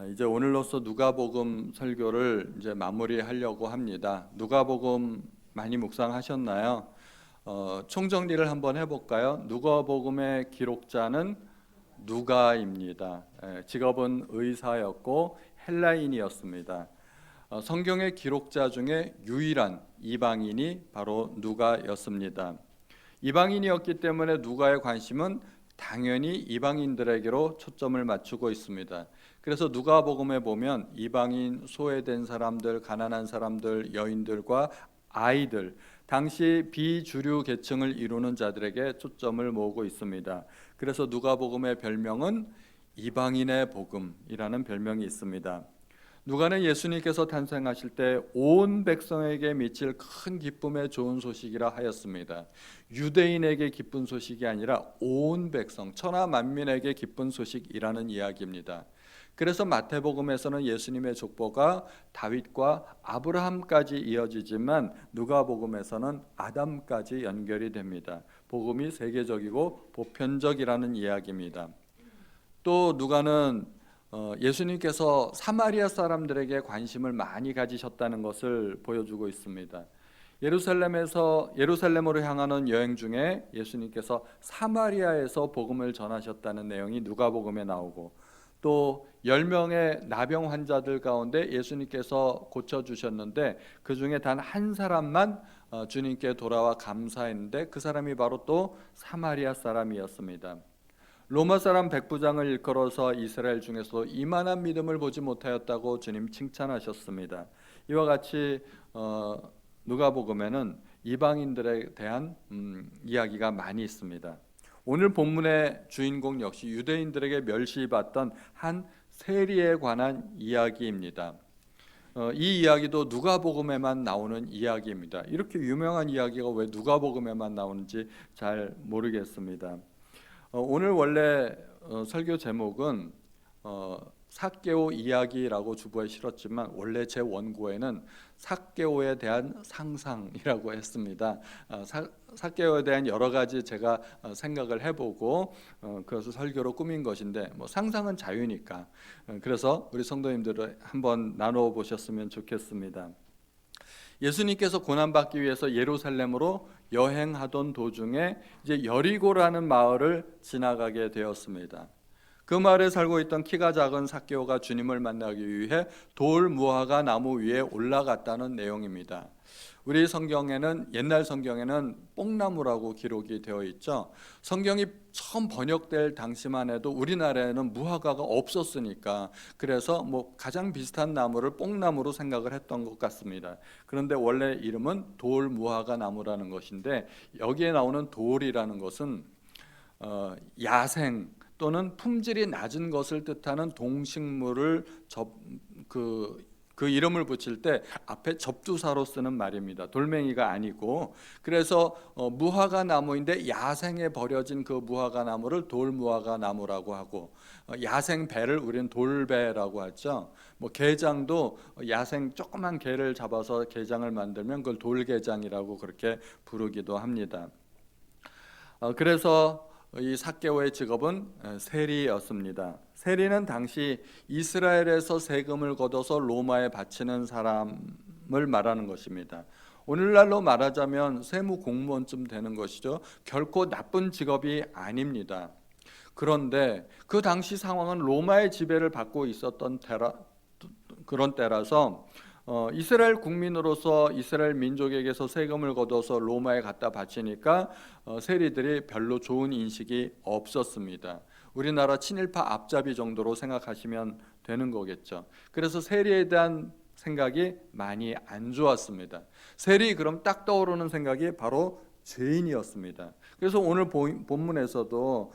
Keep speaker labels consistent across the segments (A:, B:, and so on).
A: 이제 오늘로써 누가복음 설교를 이제 마무리하려고 합니다. 누가복음 많이 묵상하셨나요? 총정리를 한번 해볼까요? 누가복음의 기록자는 누가입니다. 직업은 의사였고 헬라인이었습니다. 성경의 기록자 중에 유일한 이방인이 바로 누가였습니다. 이방인이었기 때문에 누가의 관심은 당연히 이방인들에게로 초점을 맞추고 있습니다. 그래서 누가복음에 보면 이방인, 소외된 사람들, 가난한 사람들, 여인들과 아이들, 당시 비주류 계층을 이루는 자들에게 초점을 모으고 있습니다. 그래서 누가복음의 별명은 이방인의 복음이라는 별명이 있습니다. 누가는 예수님께서 탄생하실 때 온 백성에게 미칠 큰 기쁨의 좋은 소식이라 하였습니다. 유대인에게 기쁜 소식이 아니라 온 백성, 천하 만민에게 기쁜 소식이라는 이야기입니다. 그래서 마태복음에서는 예수님의 족보가 다윗과 아브라함까지 이어지지만 누가복음에서는 아담까지 연결이 됩니다. 복음이 세계적이고 보편적이라는 이야기입니다. 또 누가는 예수님께서 사마리아 사람들에게 관심을 많이 가지셨다는 것을 보여주고 있습니다. 예루살렘으로 향하는 여행 중에 예수님께서 사마리아에서 복음을 전하셨다는 내용이 누가복음에 나오고, 또 10명의 나병 환자들 가운데 예수님께서 고쳐주셨는데 그 중에 단 한 사람만 주님께 돌아와 감사했는데 그 사람이 바로 또 사마리아 사람이었습니다. 로마 사람 백부장을 일컬어서 이스라엘 중에서 이만한 믿음을 보지 못하였다고 주님 칭찬하셨습니다. 이와 같이 누가복음에는 이방인들에 대한 이야기가 많이 있습니다. 오늘 본문의 주인공 역시 유대인들에게 멸시받던 한 세리에 관한 이야기입니다. 이 이야기도 누가복음에만 나오는 이야기입니다. 이렇게 유명한 이야기가 왜 누가복음에만 나오는지 잘 모르겠습니다. 오늘 원래 설교 제목은 삭개오 이야기라고 주부에 실었지만 원래 제 원고에는 삭개오에 대한 상상이라고 했습니다. 삭개오에 대한 여러 가지 제가 생각을 해보고 그것을 설교로 꾸민 것인데, 뭐 상상은 자유니까 그래서 우리 성도님들을 한번 나누어 보셨으면 좋겠습니다. 예수님께서 고난받기 위해서 예루살렘으로 여행하던 도중에 이제 여리고라는 마을을 지나가게 되었습니다. 그 마을에 살고 있던 키가 작은 삭개오가 주님을 만나기 위해 돌 무화과 나무 위에 올라갔다는 내용입니다. 우리 성경에는, 옛날 성경에는 뽕나무라고 기록이 되어 있죠. 성경이 처음 번역될 당시만 해도 우리나라에는 무화과가 없었으니까 그래서 뭐 가장 비슷한 나무를 뽕나무로 생각을 했던 것 같습니다. 그런데 원래 이름은 돌 무화과 나무라는 것인데, 여기에 나오는 돌이라는 것은 야생 또는 품질이 낮은 것을 뜻하는 동식물을 그 이름을 붙일 때 앞에 접두사로 쓰는 말입니다. 돌멩이가 아니고. 그래서 무화과 나무인데 야생에 버려진 그 무화과 나무를 돌무화과 나무라고 하고, 야생 배를 우리는 돌배라고 하죠. 뭐 게장도 야생 조그만 게를 잡아서 게장을 만들면 그걸 돌게장이라고 그렇게 부르기도 합니다. 그래서 이 삭개오의 직업은 세리였습니다. 세리는 당시 이스라엘에서 세금을 걷어서 로마에 바치는 사람을 말하는 것입니다. 오늘날로 말하자면 세무 공무원쯤 되는 것이죠. 결코 나쁜 직업이 아닙니다. 그런데 그 당시 상황은 로마의 지배를 받고 있었던 그런 때라서 이스라엘 국민으로서 이스라엘 민족에게서 세금을 걷어서 로마에 갖다 바치니까 세리들이 별로 좋은 인식이 없었습니다. 우리나라 친일파 앞잡이 정도로 생각하시면 되는 거겠죠. 그래서 세리에 대한 생각이 많이 안 좋았습니다. 세리 그럼 딱 떠오르는 생각이 바로 죄인이었습니다. 그래서 오늘 본문에서도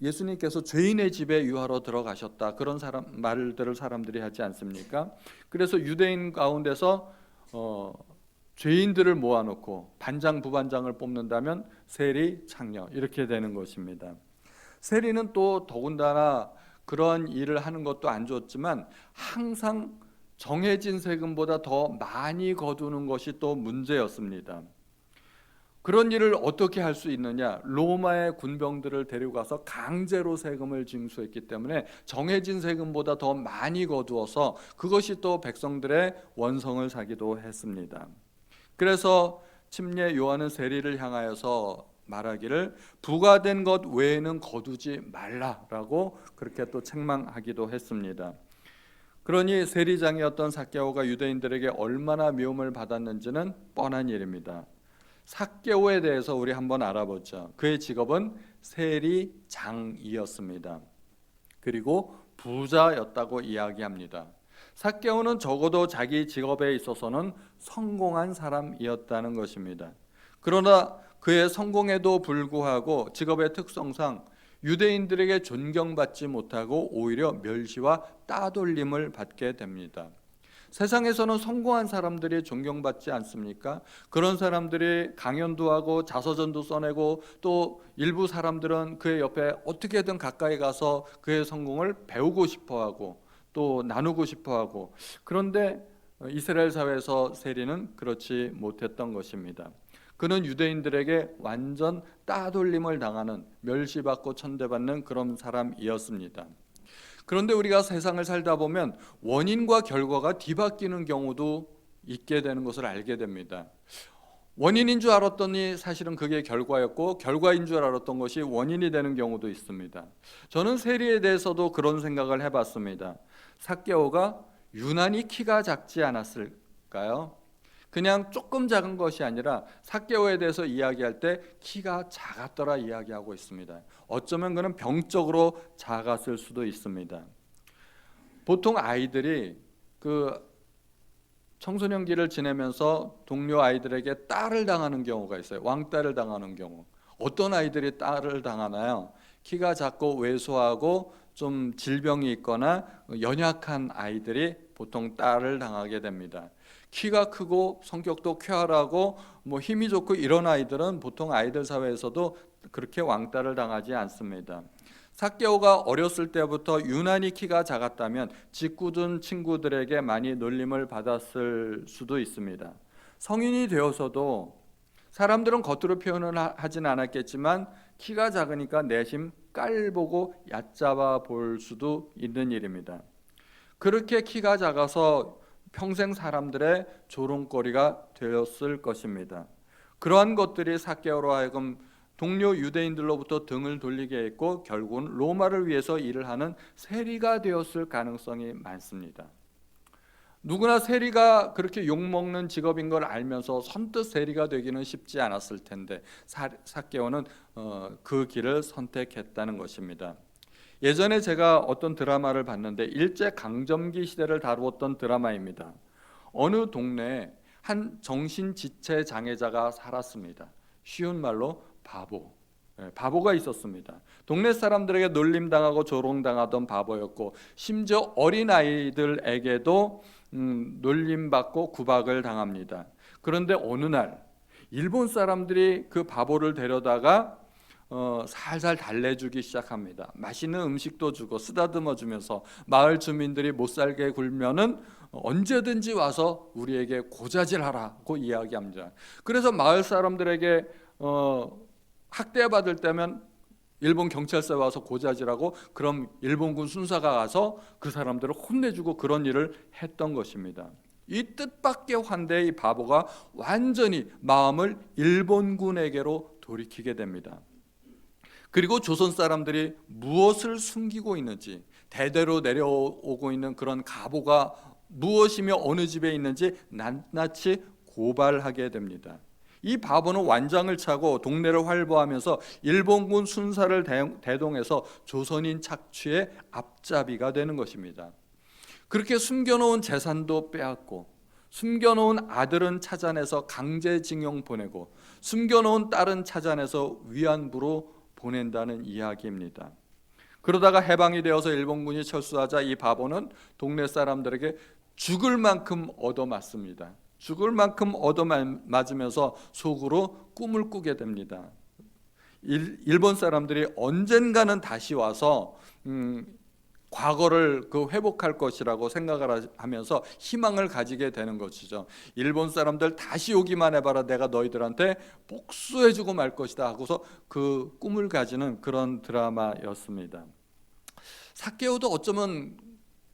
A: 예수님께서 죄인의 집에 유하러 들어가셨다, 그런 말들을 사람들이 하지 않습니까? 그래서 유대인 가운데서 죄인들을 모아놓고 반장 부반장을 뽑는다면 세리, 창녀 이렇게 되는 것입니다. 세리는 또 더군다나 그런 일을 하는 것도 안 좋지만 항상 정해진 세금보다 더 많이 거두는 것이 또 문제였습니다. 그런 일을 어떻게 할 수 있느냐? 로마의 군병들을 데려가서 강제로 세금을 징수했기 때문에 정해진 세금보다 더 많이 거두어서 그것이 또 백성들의 원성을 사기도 했습니다. 그래서 침례 요한은 세리를 향하여서 말하기를 부과된 것 외에는 거두지 말라라고 그렇게 또 책망하기도 했습니다. 그러니 세리장이었던 삭개오가 유대인들에게 얼마나 미움을 받았는지는 뻔한 일입니다. 삭개오에 대해서 우리 한번 알아보죠. 그의 직업은 세리장이었습니다. 그리고 부자였다고 이야기합니다. 삭개오는 적어도 자기 직업에 있어서는 성공한 사람이었다는 것입니다. 그러나 그의 성공에도 불구하고 직업의 특성상 유대인들에게 존경받지 못하고 오히려 멸시와 따돌림을 받게 됩니다. 세상에서는 성공한 사람들이 존경받지 않습니까? 그런 사람들이 강연도 하고 자서전도 써내고 또 일부 사람들은 그의 옆에 어떻게든 가까이 가서 그의 성공을 배우고 싶어하고 또 나누고 싶어하고, 그런데 이스라엘 사회에서 세리는 그렇지 못했던 것입니다. 그는 유대인들에게 완전 따돌림을 당하는, 멸시받고 천대받는 그런 사람이었습니다. 그런데 우리가 세상을 살다 보면 원인과 결과가 뒤바뀌는 경우도 있게 되는 것을 알게 됩니다. 원인인 줄 알았더니 사실은 그게 결과였고, 결과인 줄 알았던 것이 원인이 되는 경우도 있습니다. 저는 세리에 대해서도 그런 생각을 해봤습니다. 삭개오가 유난히 키가 작지 않았을까요? 그냥 조금 작은 것이 아니라 삭개오에 대해서 이야기할 때 키가 작았더라 이야기하고 있습니다. 어쩌면 그는 병적으로 작았을 수도 있습니다. 보통 아이들이 청소년기를 지내면서 동료 아이들에게 딸을 당하는 경우가 있어요. 왕따를 당하는 경우. 어떤 아이들이 딸을 당하나요? 키가 작고 왜소하고 좀 질병이 있거나 연약한 아이들이 보통 딸을 당하게 됩니다. 키가 크고 성격도 쾌활하고 힘이 좋고 이런 아이들은 보통 아이들 사회에서도 그렇게 왕따를 당하지 않습니다. 삭개오가 어렸을 때부터 유난히 키가 작았다면 짓궂은 친구들에게 많이 놀림을 받았을 수도 있습니다. 성인이 되어서도 사람들은 겉으로 표현을 하진 않았겠지만 키가 작으니까 내심 깔보고 얕잡아 볼 수도 있는 일입니다. 그렇게 키가 작아서 평생 사람들의 조롱거리가 되었을 것입니다. 그러한 것들이 삭개오로 하여금 동료 유대인들로부터 등을 돌리게 했고 결국은 로마를 위해서 일을 하는 세리가 되었을 가능성이 많습니다. 누구나 세리가 그렇게 욕먹는 직업인 걸 알면서 선뜻 세리가 되기는 쉽지 않았을 텐데 삭개오는 그 길을 선택했다는 것입니다. 예전에 제가 어떤 드라마를 봤는데 일제강점기 시대를 다루었던 드라마입니다. 어느 동네에 한 정신지체 장애자가 살았습니다. 쉬운 말로 바보가 있었습니다. 동네 사람들에게 놀림당하고 조롱당하던 바보였고 심지어 어린아이들에게도 놀림받고 구박을 당합니다. 그런데 어느 날 일본 사람들이 그 바보를 데려다가 살살 달래주기 시작합니다. 맛있는 음식도 주고 쓰다듬어 주면서 마을 주민들이 못 살게 굴면은 언제든지 와서 우리에게 고자질하라고 이야기합니다. 그래서 마을 사람들에게 학대받을 때면 일본 경찰서에 와서 고자질하고 그럼 일본군 순사가 가서 그 사람들을 혼내주고 그런 일을 했던 것입니다. 이 뜻밖의 환대에 이 바보가 완전히 마음을 일본군에게로 돌이키게 됩니다. 그리고 조선 사람들이 무엇을 숨기고 있는지, 대대로 내려오고 있는 그런 가보가 무엇이며 어느 집에 있는지 낱낱이 고발하게 됩니다. 이 바보는 완장을 차고 동네를 활보하면서 일본군 순사를 대동해서 조선인 착취의 앞잡이가 되는 것입니다. 그렇게 숨겨놓은 재산도 빼앗고 숨겨놓은 아들은 찾아내서 강제징용 보내고 숨겨놓은 딸은 찾아내서 위안부로 보낸다는 이야기입니다. 그러다가 해방이 되어서 일본군이 철수하자 이 바보는 동네 사람들에게 죽을 만큼 얻어맞습니다. 죽을 만큼 얻어맞으면서 속으로 꿈을 꾸게 됩니다. 일본 사람들이 언젠가는 다시 와서 과거를 회복할 것이라고 생각을 하면서 희망을 가지게 되는 것이죠. 일본 사람들 다시 오기만 해봐라, 내가 너희들한테 복수해주고 말 것이다 하고서 그 꿈을 가지는 그런 드라마였습니다. 삭개오도 어쩌면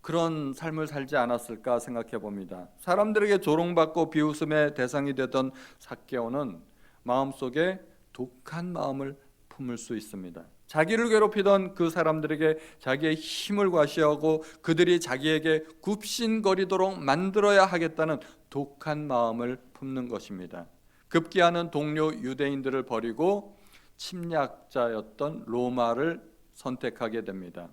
A: 그런 삶을 살지 않았을까 생각해 봅니다. 사람들에게 조롱받고 비웃음의 대상이 되던 삭개오는 마음속에 독한 마음을 품을 수 있습니다. 자기를 괴롭히던 그 사람들에게 자기의 힘을 과시하고 그들이 자기에게 굽신거리도록 만들어야 하겠다는 독한 마음을 품는 것입니다. 급기야는 동료 유대인들을 버리고 침략자였던 로마를 선택하게 됩니다.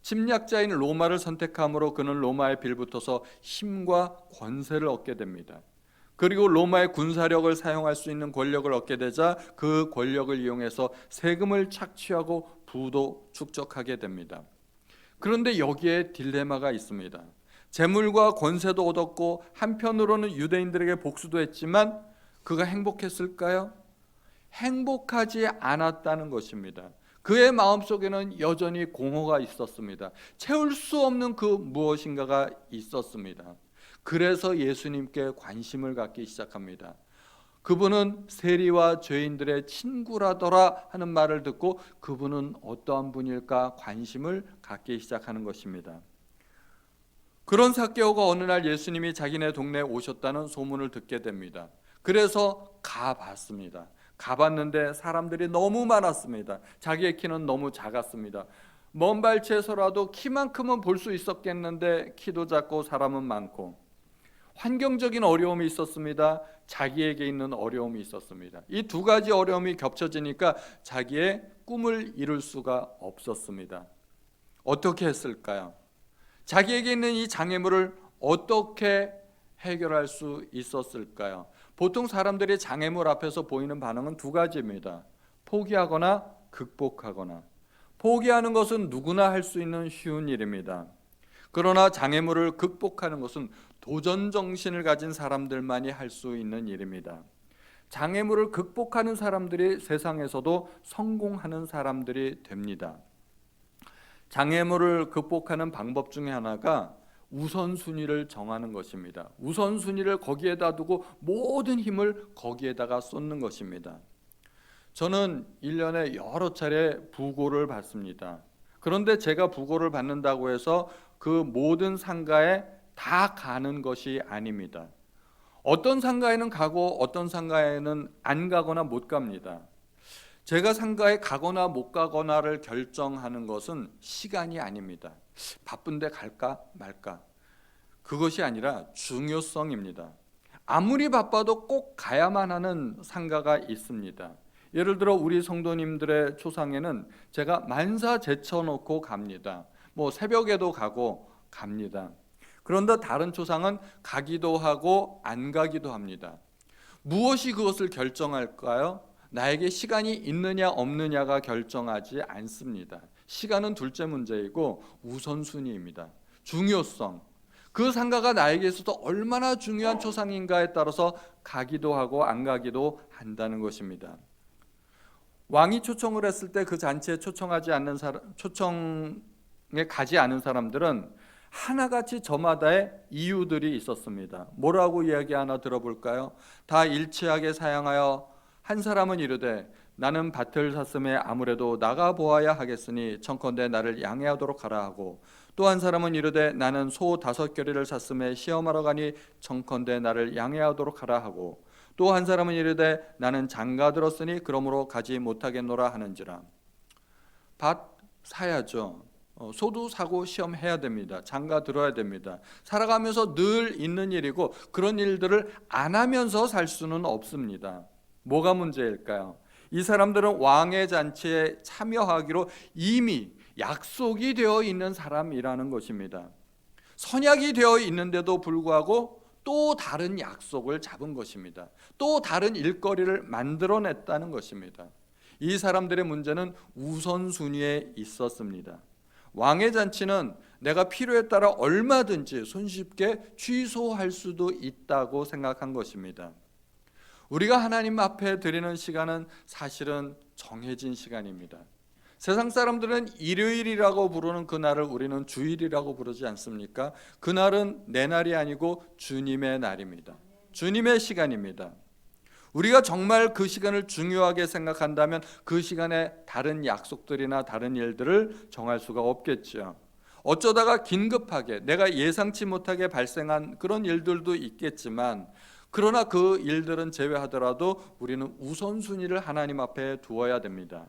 A: 침략자인 로마를 선택함으로 그는 로마에 빌붙어서 힘과 권세를 얻게 됩니다. 그리고 로마의 군사력을 사용할 수 있는 권력을 얻게 되자 그 권력을 이용해서 세금을 착취하고 부도 축적하게 됩니다. 그런데 여기에 딜레마가 있습니다. 재물과 권세도 얻었고 한편으로는 유대인들에게 복수도 했지만 그가 행복했을까요? 행복하지 않았다는 것입니다. 그의 마음속에는 여전히 공허가 있었습니다. 채울 수 없는 그 무엇인가가 있었습니다. 그래서 예수님께 관심을 갖기 시작합니다. 그분은 세리와 죄인들의 친구라더라 하는 말을 듣고 그분은 어떠한 분일까 관심을 갖기 시작하는 것입니다. 그런 삭개오가 어느 날 예수님이 자기네 동네에 오셨다는 소문을 듣게 됩니다. 그래서 가봤습니다. 가봤는데 사람들이 너무 많았습니다. 자기의 키는 너무 작았습니다. 먼 발치에서라도 키만큼은 볼 수 있었겠는데 키도 작고 사람은 많고 환경적인 어려움이 있었습니다. 자기에게 있는 어려움이 있었습니다. 이 두 가지 어려움이 겹쳐지니까 자기의 꿈을 이룰 수가 없었습니다. 어떻게 했을까요? 자기에게 있는 이 장애물을 어떻게 해결할 수 있었을까요? 보통 사람들이 장애물 앞에서 보이는 반응은 두 가지입니다. 포기하거나 극복하거나. 포기하는 것은 누구나 할 수 있는 쉬운 일입니다. 그러나 장애물을 극복하는 것은 도전 정신을 가진 사람들만이 할 수 있는 일입니다. 장애물을 극복하는 사람들이 세상에서도 성공하는 사람들이 됩니다. 장애물을 극복하는 방법 중에 하나가 우선순위를 정하는 것입니다. 우선순위를 거기에다 두고 모든 힘을 거기에다가 쏟는 것입니다. 저는 1년에 여러 차례 부고를 받습니다. 그런데 제가 부고를 받는다고 해서 그 모든 상가에 다 가는 것이 아닙니다. 어떤 상가에는 가고 어떤 상가에는 안 가거나 못 갑니다. 제가 상가에 가거나 못 가거나를 결정하는 것은 시간이 아닙니다. 바쁜데 갈까 말까, 그것이 아니라 중요성입니다. 아무리 바빠도 꼭 가야만 하는 상가가 있습니다. 예를 들어 우리 성도님들의 초상에는 제가 만사 제쳐놓고 갑니다. 새벽에도 가고 갑니다. 그런데 다른 초상은 가기도 하고 안 가기도 합니다. 무엇이 그것을 결정할까요? 나에게 시간이 있느냐 없느냐가 결정하지 않습니다. 시간은 둘째 문제이고 우선순위입니다. 중요성. 그 상가가 나에게 있어서 얼마나 중요한 초상인가에 따라서 가기도 하고 안 가기도 한다는 것입니다. 왕이 초청을 했을 때 그 잔치에 초청에 가지 않은 사람들은 하나같이 저마다의 이유들이 있었습니다. 뭐라고 이야기하나 들어볼까요? 다 일치하게 사양하여 한 사람은 이르되 나는 밭을 샀음에 아무래도 나가 보아야 하겠으니 청컨대 나를 양해하도록 하라 하고, 또 한 사람은 이르되 나는 소 5겨리를 샀음에 시험하러 가니 청컨대 나를 양해하도록 하라 하고, 또 한 사람은 이르되 나는 장가 들었으니 그러므로 가지 못하겠노라 하는지라. 밭 사야죠. 소도 사고 시험해야 됩니다. 장가 들어야 됩니다. 살아가면서 늘 있는 일이고 그런 일들을 안 하면서 살 수는 없습니다. 뭐가 문제일까요? 이 사람들은 왕의 잔치에 참여하기로 이미 약속이 되어 있는 사람이라는 것입니다. 선약이 되어 있는데도 불구하고 또 다른 약속을 잡은 것입니다. 또 다른 일거리를 만들어냈다는 것입니다. 이 사람들의 문제는 우선순위에 있었습니다. 왕의 잔치는 내가 필요에 따라 얼마든지 손쉽게 취소할 수도 있다고 생각한 것입니다. 우리가 하나님 앞에 드리는 시간은 사실은 정해진 시간입니다. 세상 사람들은 일요일이라고 부르는 그날을 우리는 주일이라고 부르지 않습니까? 그날은 내 날이 아니고 주님의 날입니다. 주님의 시간입니다. 우리가 정말 그 시간을 중요하게 생각한다면 그 시간에 다른 약속들이나 다른 일들을 정할 수가 없겠죠. 어쩌다가 긴급하게 내가 예상치 못하게 발생한 그런 일들도 있겠지만, 그러나 그 일들은 제외하더라도 우리는 우선순위를 하나님 앞에 두어야 됩니다.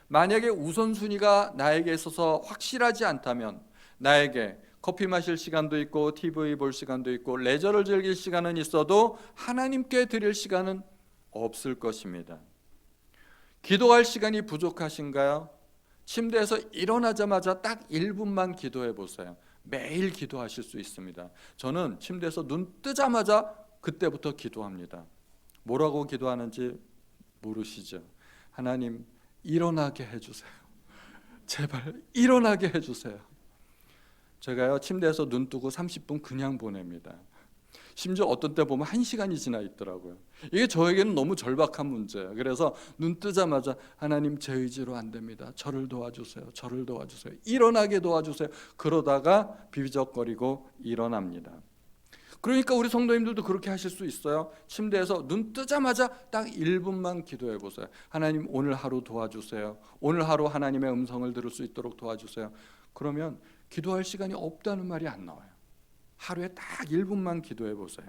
A: 만약에 우선순위가 나에게 있어서 확실하지 않다면, 나에게 커피 마실 시간도 있고 TV 볼 시간도 있고 레저를 즐길 시간은 있어도 하나님께 드릴 시간은 없을 것입니다. 기도할 시간이 부족하신가요? 침대에서 일어나자마자 딱 1분만 기도해 보세요. 매일 기도하실 수 있습니다. 저는 침대에서 눈 뜨자마자 그때부터 기도합니다. 뭐라고 기도하는지 모르시죠? 하나님, 일어나게 해주세요. 제발 일어나게 해주세요. 제가요, 침대에서 눈 뜨고 30분 그냥 보냅니다. 심지어 어떤 때 보면 1시간이 지나 있더라고요. 이게 저에게는 너무 절박한 문제예요. 그래서 눈 뜨자마자 하나님, 제 의지로 안 됩니다. 저를 도와주세요. 저를 도와주세요. 일어나게 도와주세요. 그러다가 비비적거리고 일어납니다. 그러니까 우리 성도님들도 그렇게 하실 수 있어요. 침대에서 눈 뜨자마자 딱 1분만 기도해 보세요. 하나님, 오늘 하루 도와주세요. 오늘 하루 하나님의 음성을 들을 수 있도록 도와주세요. 그러면 기도할 시간이 없다는 말이 안 나와요. 하루에 딱 1분만 기도해 보세요.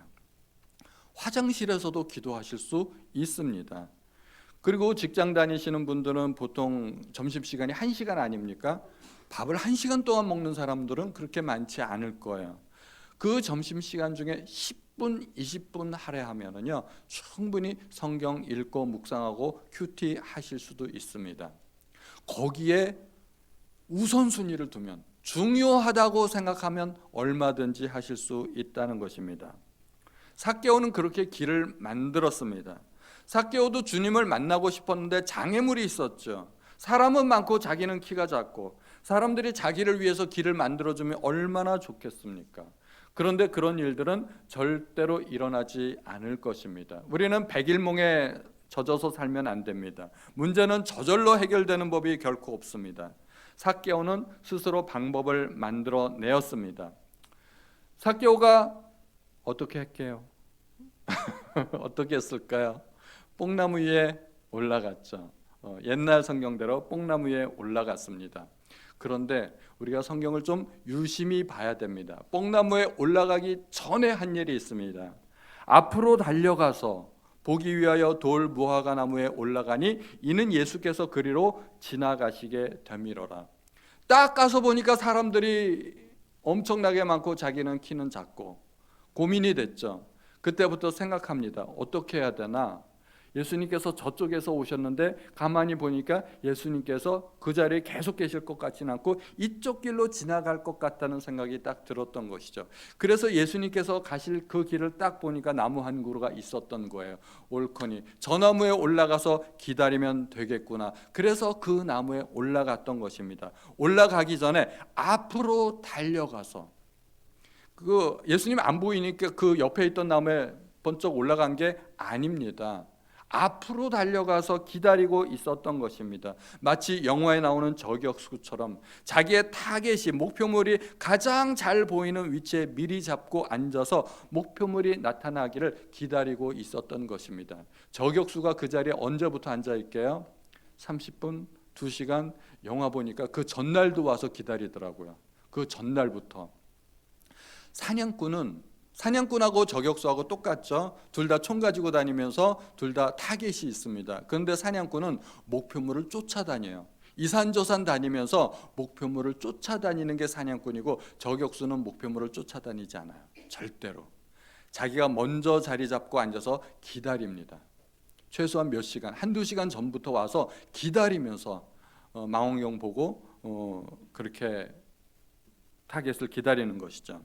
A: 화장실에서도 기도하실 수 있습니다. 그리고 직장 다니시는 분들은 보통 점심시간이 1시간 아닙니까? 밥을 1시간 동안 먹는 사람들은 그렇게 많지 않을 거예요. 그 점심시간 중에 10분, 20분 할애하면은요, 충분히 성경 읽고 묵상하고 큐티 하실 수도 있습니다. 거기에 우선순위를 두면, 중요하다고 생각하면 얼마든지 하실 수 있다는 것입니다. 삭개오는 그렇게 길을 만들었습니다. 삭개오도 주님을 만나고 싶었는데 장애물이 있었죠. 사람은 많고 자기는 키가 작고, 사람들이 자기를 위해서 길을 만들어주면 얼마나 좋겠습니까? 그런데 그런 일들은 절대로 일어나지 않을 것입니다. 우리는 백일몽에 젖어서 살면 안 됩니다. 문제는 저절로 해결되는 법이 결코 없습니다. 삭개오는 스스로 방법을 만들어 내었습니다. 삭개오가 어떻게 할게요? 어떻게 했을까요? 뽕나무 위에 올라갔죠. 옛날 성경대로 뽕나무 위에 올라갔습니다. 그런데 우리가 성경을 좀 유심히 봐야 됩니다. 뽕나무에 올라가기 전에 한 일이 있습니다. 앞으로 달려가서 보기 위하여 돌 무화과 나무에 올라가니 이는 예수께서 그리로 지나가시게 되미러라. 딱 가서 보니까 사람들이 엄청나게 많고 자기는 키는 작고 고민이 됐죠. 그때부터 생각합니다. 어떻게 해야 되나? 예수님께서 저쪽에서 오셨는데 가만히 보니까 예수님께서 그 자리에 계속 계실 것 같지는 않고 이쪽 길로 지나갈 것 같다는 생각이 딱 들었던 것이죠. 그래서 예수님께서 가실 그 길을 딱 보니까 나무 한 그루가 있었던 거예요. 옳거니 저 나무에 올라가서 기다리면 되겠구나. 그래서 그 나무에 올라갔던 것입니다. 올라가기 전에 앞으로 달려가서, 그 예수님 안 보이니까 그 옆에 있던 나무에 번쩍 올라간 게 아닙니다. 앞으로 달려가서 기다리고 있었던 것입니다. 마치 영화에 나오는 저격수처럼 자기의 타겟이, 목표물이 가장 잘 보이는 위치에 미리 잡고 앉아서 목표물이 나타나기를 기다리고 있었던 것입니다. 저격수가 그 자리에 언제부터 앉아 있게요? 30분, 2시간, 영화 보니까 그 전날도 와서 기다리더라고요. 그 전날부터. 사냥꾼하고 저격수하고 똑같죠. 둘 다 총 가지고 다니면서 둘 다 타겟이 있습니다. 그런데 사냥꾼은 목표물을 쫓아다녀요. 이산저산 다니면서 목표물을 쫓아다니는 게 사냥꾼이고, 저격수는 목표물을 쫓아다니지 않아요. 절대로. 자기가 먼저 자리 잡고 앉아서 기다립니다. 최소한 몇 시간, 1-2시간 전부터 와서 기다리면서 망원경 보고 그렇게 타겟을 기다리는 것이죠.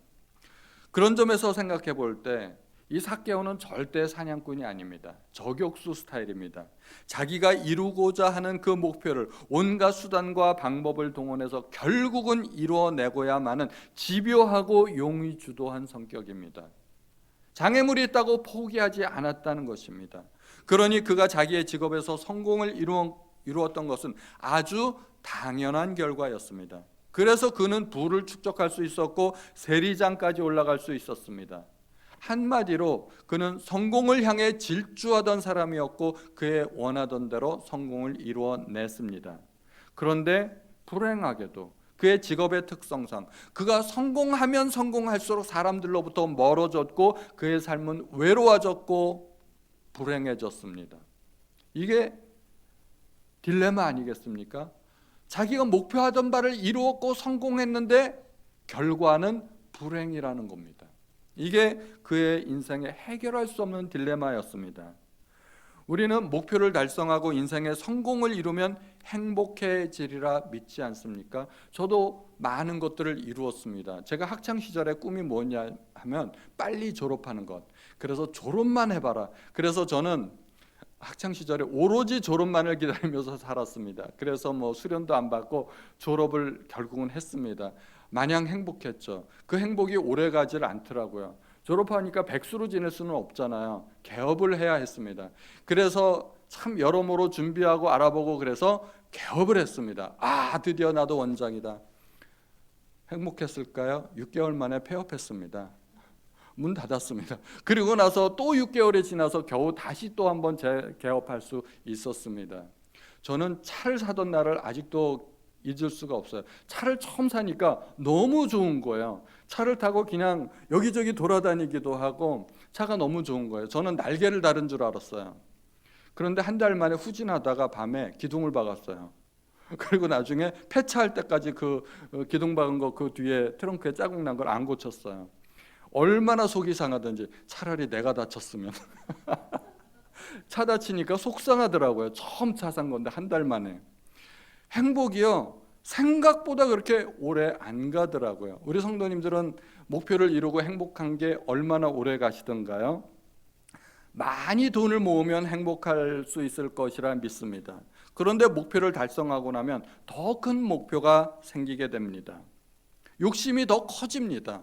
A: 그런 점에서 생각해 볼 때 이 삭개오는 절대 사냥꾼이 아닙니다. 저격수 스타일입니다. 자기가 이루고자 하는 그 목표를 온갖 수단과 방법을 동원해서 결국은 이루어내고야만은 집요하고 용의주도한 성격입니다. 장애물이 있다고 포기하지 않았다는 것입니다. 그러니 그가 자기의 직업에서 성공을 이룬 이루었던 것은 아주 당연한 결과였습니다. 그래서 그는 부를 축적할 수 있었고 세리장까지 올라갈 수 있었습니다. 한마디로 그는 성공을 향해 질주하던 사람이었고 그의 원하던 대로 성공을 이루어냈습니다. 그런데 불행하게도 그의 직업의 특성상 그가 성공하면 성공할수록 사람들로부터 멀어졌고 그의 삶은 외로워졌고 불행해졌습니다. 이게 딜레마 아니겠습니까? 자기가 목표하던 바를 이루었고 성공했는데 결과는 불행이라는 겁니다. 이게 그의 인생에 해결할 수 없는 딜레마였습니다. 우리는 목표를 달성하고 인생의 성공을 이루면 행복해지리라 믿지 않습니까? 저도 많은 것들을 이루었습니다. 제가 학창 시절에 꿈이 뭐냐 하면 빨리 졸업하는 것. 그래서 졸업만 해봐라. 그래서 저는 학창 시절에 오로지 졸업만을 기다리면서 살았습니다. 그래서 수련도 안 받고 졸업을 결국은 했습니다. 마냥 행복했죠. 그 행복이 오래가질 않더라고요. 졸업하니까 백수로 지낼 수는 없잖아요. 개업을 해야 했습니다. 그래서 참 여러모로 준비하고 알아보고 그래서 개업을 했습니다. 드디어 나도 원장이다. 행복했을까요? 6개월 만에 폐업했습니다. 문 닫았습니다. 그리고 나서 또 6개월이 지나서 겨우 다시 또 한번 재개업할 수 있었습니다. 저는 차를 사던 날을 아직도 잊을 수가 없어요. 차를 처음 사니까 너무 좋은 거예요. 차를 타고 그냥 여기저기 돌아다니기도 하고 차가 너무 좋은 거예요. 저는 날개를 다른 줄 알았어요. 그런데 한 달 만에 후진하다가 밤에 기둥을 박았어요. 그리고 나중에 폐차할 때까지 그 기둥 박은 거 그 뒤에 트렁크에 자국 난 걸 안 고쳤어요. 얼마나 속이 상하든지 차라리 내가 다쳤으면. 차 다치니까 속상하더라고요. 처음 차 산 건데 한 달 만에. 행복이요 생각보다 그렇게 오래 안 가더라고요. 우리 성도님들은 목표를 이루고 행복한 게 얼마나 오래 가시던가요? 많이 돈을 모으면 행복할 수 있을 것이라 믿습니다. 그런데 목표를 달성하고 나면 더 큰 목표가 생기게 됩니다. 욕심이 더 커집니다.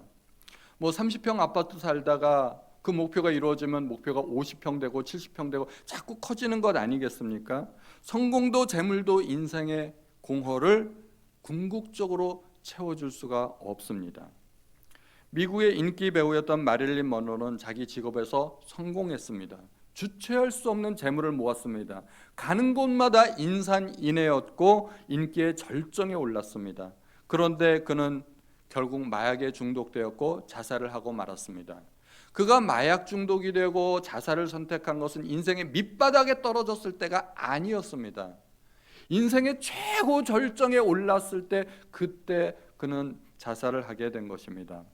A: 30평 아파트 살다가 그 목표가 이루어지면 목표가 50평 되고 70평 되고 자꾸 커지는 것 아니겠습니까? 성공도 재물도 인생의 공허를 궁극적으로 채워줄 수가 없습니다. 미국의 인기 배우였던 마릴린 먼로는 자기 직업에서 성공했습니다. 주체할 수 없는 재물을 모았습니다. 가는 곳마다 인산인해였고 인기의 절정에 올랐습니다. 그런데 그는 결국 마약에 중독되었고 자살을 하고 말았습니다. 그가 마약 중독이 되고 자살을 선택한 것은 인생의 밑바닥에 떨어졌을 때가 아니었습니다. 인생의 최고 절정에 올랐을 때 그때 그는 자살을 하게 된 것입니다.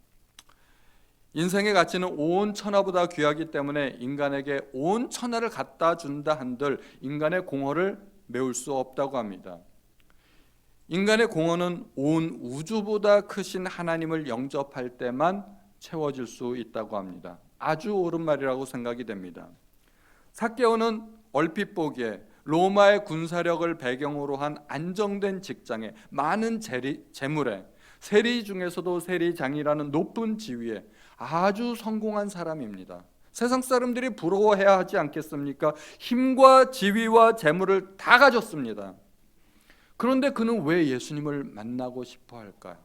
A: 인생의 가치는 온 천하보다 귀하기 때문에 인간에게 온 천하를 갖다 준다 한들 인간의 공허를 메울 수 없다고 합니다. 인간의 공허는 온 우주보다 크신 하나님을 영접할 때만 채워질 수 있다고 합니다. 아주 옳은 말이라고 생각이 됩니다. 삭개오는 얼핏 보기에 로마의 군사력을 배경으로 한 안정된 직장에 많은 재물에 세리 중에서도 세리장이라는 높은 지위에 아주 성공한 사람입니다. 세상 사람들이 부러워해야 하지 않겠습니까? 힘과 지위와 재물을 다 가졌습니다. 그런데 그는 왜 예수님을 만나고 싶어 할까요?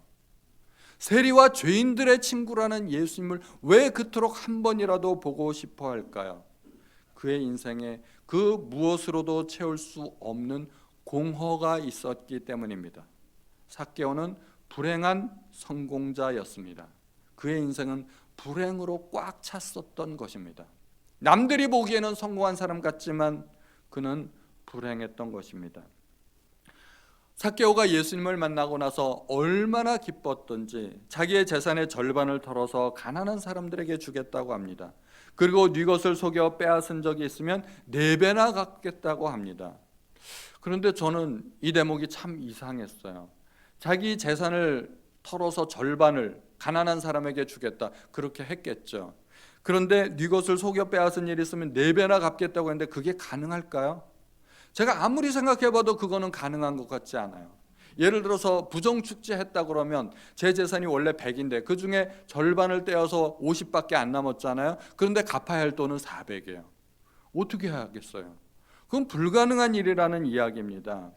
A: 세리와 죄인들의 친구라는 예수님을 왜 그토록 한 번이라도 보고 싶어 할까요? 그의 인생에 그 무엇으로도 채울 수 없는 공허가 있었기 때문입니다. 삭개오는 불행한 성공자였습니다. 그의 인생은 불행으로 꽉 찼었던 것입니다. 남들이 보기에는 성공한 사람 같지만 그는 불행했던 것입니다. 삭개오가 예수님을 만나고 나서 얼마나 기뻤던지 자기의 재산의 절반을 털어서 가난한 사람들에게 주겠다고 합니다. 그리고 네 것을 속여 빼앗은 적이 있으면 4배나 갚겠다고 합니다. 그런데 저는 이 대목이 참 이상했어요. 자기 재산을 털어서 절반을 가난한 사람에게 주겠다 그렇게 했겠죠. 그런데 네 것을 속여 빼앗은 일이 있으면 4배나 갚겠다고 했는데 그게 가능할까요? 제가 아무리 생각해봐도 그거는 가능한 것 같지 않아요. 예를 들어서 부정축제 했다 그러면 제 재산이 원래 100인데 그중에 절반을 떼어서 50밖에 안 남았잖아요. 그런데 갚아야 할 돈은 400이에요. 어떻게 하겠어요? 그건 불가능한 일이라는 이야기입니다.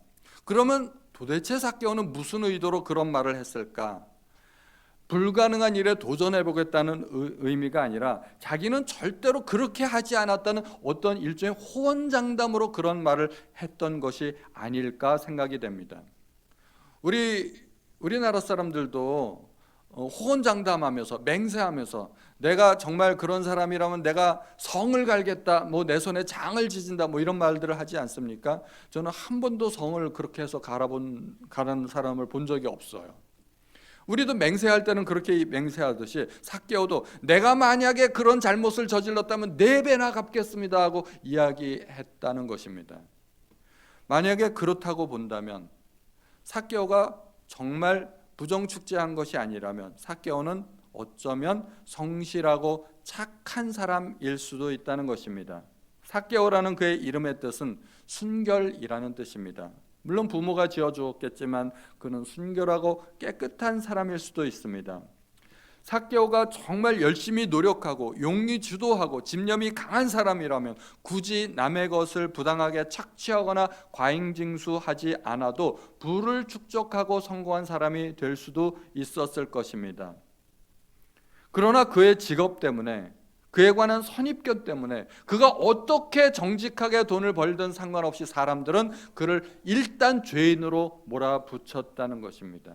A: 그러면 도대체 삭개오는 무슨 의도로 그런 말을 했을까? 불가능한 일에 도전해보겠다는 의미가 아니라 자기는 절대로 그렇게 하지 않았다는 어떤 일종의 호언장담으로 그런 말을 했던 것이 아닐까 생각이 됩니다. 우리나라 사람들도 호언장담하면서 맹세하면서 내가 정말 그런 사람이라면 내가 성을 갈겠다, 뭐 내 손에 장을 지진다, 뭐 이런 말들을 하지 않습니까? 저는 한 번도 성을 그렇게 해서 가는 사람을 본 적이 없어요. 우리도 맹세할 때는 그렇게 맹세하듯이 삭개오도 내가 만약에 그런 잘못을 저질렀다면 4배나 갚겠습니다 하고 이야기했다는 것입니다. 만약에 그렇다고 본다면 삭개오가 정말 부정축제한 것이 아니라면 삭개오는 어쩌면 성실하고 착한 사람일 수도 있다는 것입니다. 삭개오라는 그의 이름의 뜻은 순결이라는 뜻입니다. 물론 부모가 지어주었겠지만 그는 순결하고 깨끗한 사람일 수도 있습니다. 삭개오가 정말 열심히 노력하고 용기 주도하고 집념이 강한 사람이라면 굳이 남의 것을 부당하게 착취하거나 과잉징수하지 않아도 부를 축적하고 성공한 사람이 될 수도 있었을 것입니다. 그러나 그의 직업 때문에, 그에 관한 선입견 때문에, 그가 어떻게 정직하게 돈을 벌든 상관없이 사람들은 그를 일단 죄인으로 몰아붙였다는 것입니다.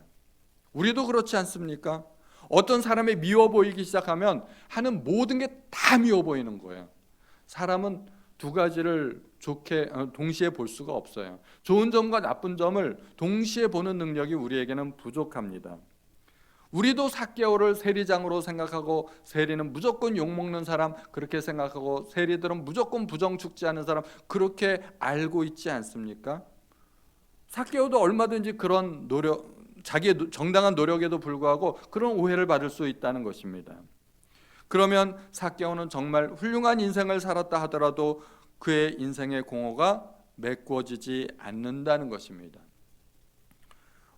A: 우리도 그렇지 않습니까? 어떤 사람이 미워 보이기 시작하면 하는 모든 게 다 미워 보이는 거예요. 사람은 두 가지를 동시에 볼 수가 없어요. 좋은 점과 나쁜 점을 동시에 보는 능력이 우리에게는 부족합니다. 우리도 삭개오를 세리장으로 생각하고 세리는 무조건 욕먹는 사람 그렇게 생각하고 세리들은 무조건 부정축제하는 사람 그렇게 알고 있지 않습니까? 삭개오도 얼마든지 그런 자기의 정당한 노력에도 불구하고 그런 오해를 받을 수 있다는 것입니다. 그러면 삭개오는 정말 훌륭한 인생을 살았다 하더라도 그의 인생의 공허가 메꿔지지 않는다는 것입니다.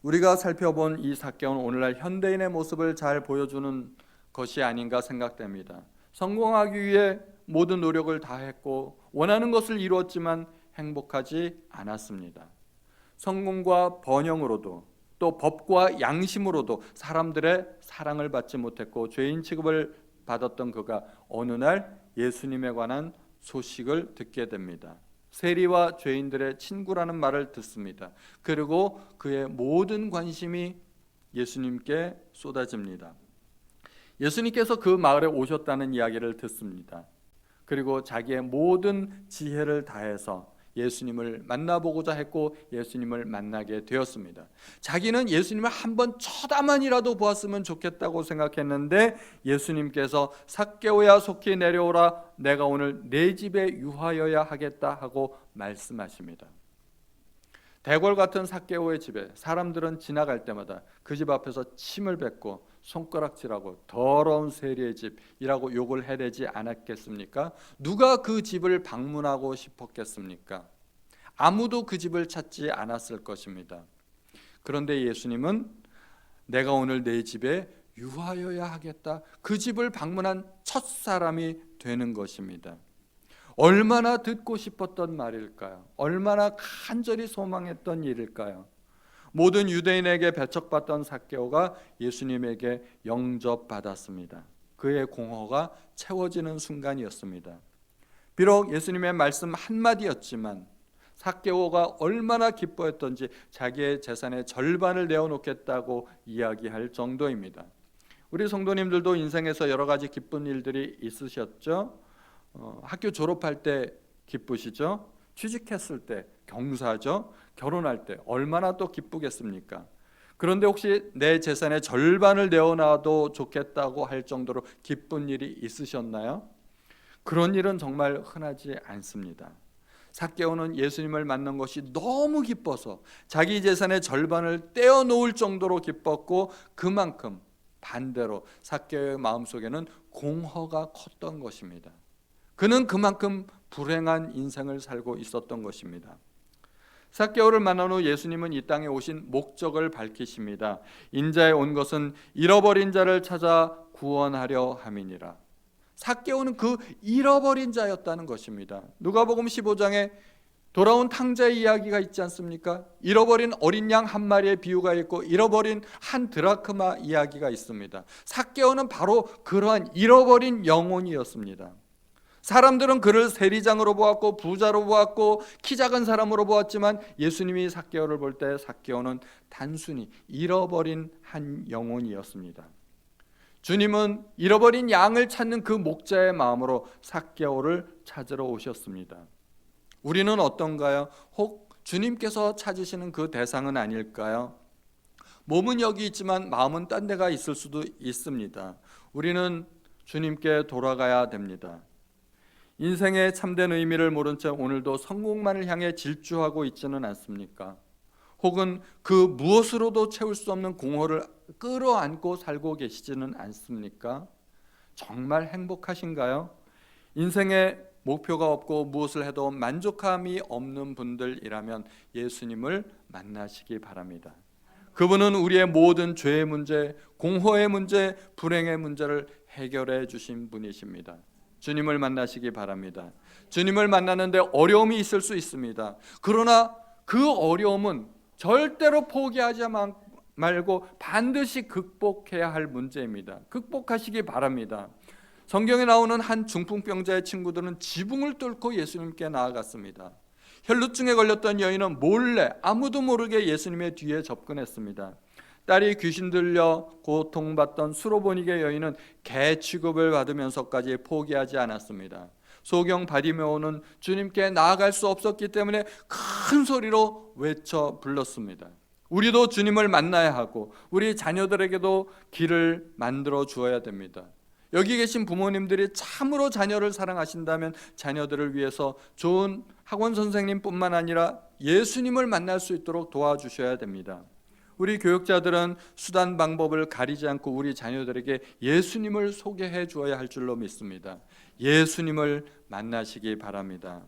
A: 우리가 살펴본 이 삭개오는 오늘날 현대인의 모습을 잘 보여주는 것이 아닌가 생각됩니다. 성공하기 위해 모든 노력을 다했고 원하는 것을 이루었지만 행복하지 않았습니다. 성공과 번영으로도 또 법과 양심으로도 사람들의 사랑을 받지 못했고 죄인 취급을 받았던 그가 어느 날 예수님에 관한 소식을 듣게 됩니다. 세리와 죄인들의 친구라는 말을 듣습니다. 그리고 그의 모든 관심이 예수님께 쏟아집니다. 예수님께서 그 마을에 오셨다는 이야기를 듣습니다. 그리고 자기의 모든 지혜를 다해서 예수님을 만나보고자 했고 예수님을 만나게 되었습니다. 자기는 예수님을 한번 쳐다만이라도 보았으면 좋겠다고 생각했는데 예수님께서 삭개오야 속히 내려오라 내가 오늘 내 집에 유하여야 하겠다 하고 말씀하십니다. 대궐 같은 삭개오의 집에 사람들은 지나갈 때마다 그 집 앞에서 침을 뱉고 손가락질하고 더러운 세리의 집이라고 욕을 해대지 않았겠습니까? 누가 그 집을 방문하고 싶었겠습니까? 아무도 그 집을 찾지 않았을 것입니다. 그런데 예수님은 내가 오늘 내 집에 유하여야 하겠다. 그 집을 방문한 첫 사람이 되는 것입니다. 얼마나 듣고 싶었던 말일까요? 얼마나 간절히 소망했던 일일까요? 모든 유대인에게 배척받던 삭개오가 예수님에게 영접받았습니다. 그의 공허가 채워지는 순간이었습니다. 비록 예수님의 말씀 한마디였지만 삭개오가 얼마나 기뻐했던지 자기의 재산의 절반을 내어놓겠다고 이야기할 정도입니다. 우리 성도님들도 인생에서 여러 가지 기쁜 일들이 있으셨죠? 학교 졸업할 때 기쁘시죠? 취직했을 때 경사죠? 결혼할 때 얼마나 또 기쁘겠습니까? 그런데 혹시 내 재산의 절반을 내어놔도 좋겠다고 할 정도로 기쁜 일이 있으셨나요? 그런 일은 정말 흔하지 않습니다. 삭개오는 예수님을 만난 것이 너무 기뻐서 자기 재산의 절반을 떼어놓을 정도로 기뻤고 그만큼 반대로 삭개오의 마음속에는 공허가 컸던 것입니다. 그는 그만큼 불행한 인생을 살고 있었던 것입니다. 삭개오를 만난 후 예수님은 이 땅에 오신 목적을 밝히십니다. 인자에 온 것은 잃어버린 자를 찾아 구원하려 함이니라. 삭개오는 그 잃어버린 자였다는 것입니다. 누가복음 15장에 돌아온 탕자의 이야기가 있지 않습니까? 잃어버린 어린 양 한 마리의 비유가 있고 잃어버린 한 드라크마 이야기가 있습니다. 삭개오는 바로 그러한 잃어버린 영혼이었습니다. 사람들은 그를 세리장으로 보았고 부자로 보았고 키 작은 사람으로 보았지만 예수님이 삭개오를 볼 때 삭개오는 단순히 잃어버린 한 영혼이었습니다. 주님은 잃어버린 양을 찾는 그 목자의 마음으로 삭개오를 찾으러 오셨습니다. 우리는 어떤가요? 혹 주님께서 찾으시는 그 대상은 아닐까요? 몸은 여기 있지만 마음은 딴 데가 있을 수도 있습니다. 우리는 주님께 돌아가야 됩니다. 인생의 참된 의미를 모른 채 오늘도 성공만을 향해 질주하고 있지는 않습니까? 혹은 그 무엇으로도 채울 수 없는 공허를 끌어안고 살고 계시지는 않습니까? 정말 행복하신가요? 인생에 목표가 없고 무엇을 해도 만족함이 없는 분들이라면 예수님을 만나시기 바랍니다. 그분은 우리의 모든 죄의 문제, 공허의 문제, 불행의 문제를 해결해 주신 분이십니다. 주님을 만나시기 바랍니다. 주님을 만나는데 어려움이 있을 수 있습니다. 그러나 그 어려움은 절대로 포기하지 말고 반드시 극복해야 할 문제입니다. 극복하시기 바랍니다. 성경에 나오는 한 중풍병자의 친구들은 지붕을 뚫고 예수님께 나아갔습니다. 혈루증에 걸렸던 여인은 몰래 아무도 모르게 예수님의 뒤에 접근했습니다. 딸이 귀신 들려 고통받던 수로보니게 여인은 개 취급을 받으면서까지 포기하지 않았습니다. 소경 바디메오는 주님께 나아갈 수 없었기 때문에 큰 소리로 외쳐 불렀습니다. 우리도 주님을 만나야 하고 우리 자녀들에게도 길을 만들어 주어야 됩니다. 여기 계신 부모님들이 참으로 자녀를 사랑하신다면 자녀들을 위해서 좋은 학원 선생님뿐만 아니라 예수님을 만날 수 있도록 도와주셔야 됩니다. 우리 교육자들은 수단 방법을 가리지 않고 우리 자녀들에게 예수님을 소개해 주어야 할 줄로 믿습니다. 예수님을 만나시기 바랍니다.